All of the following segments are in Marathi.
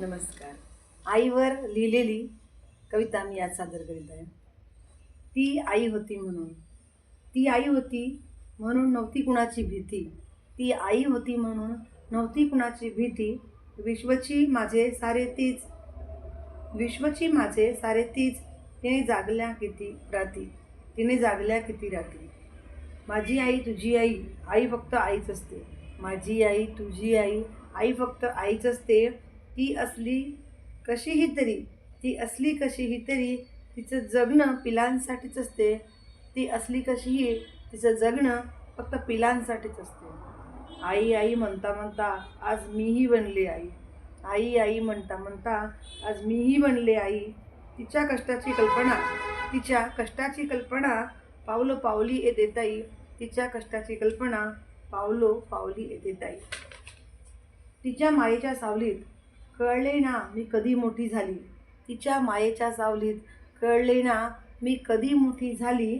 नमस्कार. आईवर लिहिलेली कविता मी आज सादर करीत आहे. ती आई होती म्हणून. ती आई होती म्हणून नव्हती कुणाची भीती. ती आई होती म्हणून नव्हती कुणाची भीती. विश्वची माझे सारे तीच, विश्वची माझे सारे तीच. तिने जागल्या किती राती, तिने जागल्या किती राती. माझी आई तुझी आई, आई फक्त आईच असते. माझी आई तुझी आई, आई फक्त आईच असते. ती असली कशीही तरी, ती असली कशीही तरी, तिचं जगणं पिलांसाठीच असते. ती असली कशीही, तिचं जगणं फक्त पिलांसाठीच असते. आई आई म्हणता म्हणता आज मीही बनले आई. आई आई म्हणता म्हणता आज मीही बनले आई. तिच्या कष्टाची कल्पना, तिच्या कष्टाची कल्पना पावलो पावली येते ताई. तिच्या कष्टाची कल्पना पावलो पावली येते ताई. तिच्या मायेच्या सावलीत कळले ना मी कधी मोठी झाली. तिच्या मायेच्या सावलीत कळले ना मी कधी मोठी झाली.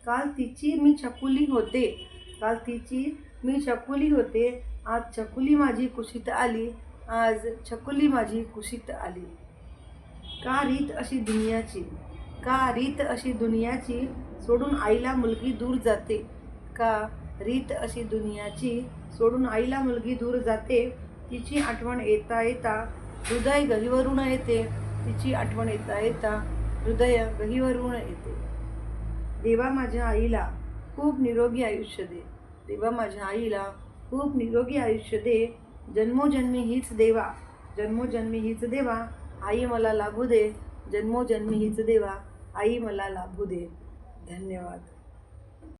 काल तिची मी छकुली होते, काल तिची मी छकुली होते. आज छकुली माझी कुशीत आली, आज छकुली माझी कुशीत आली. का रीत अशी दुनियाची, का रीत अशी दुनियाची, सोडून आईला मुलगी दूर जाते. का रीत अशी दुनियाची, सोडून आईला मुलगी दूर जाते. तिची आठवण येता येता हृदय गहिवरून येते. तिची आठवण येता येता हृदय गहिवरून येते. देवा माझ्या आईला खूप निरोगी आयुष्य दे. देवा माझ्या आईला खूप निरोगी आयुष्य दे. जन्मोजन्मी हीच देवा, जन्मोजन्मी हीच देवा. आई मला लाभू दे, जन्मोजन्मी हीच देवा. आई मला लाभू दे. धन्यवाद.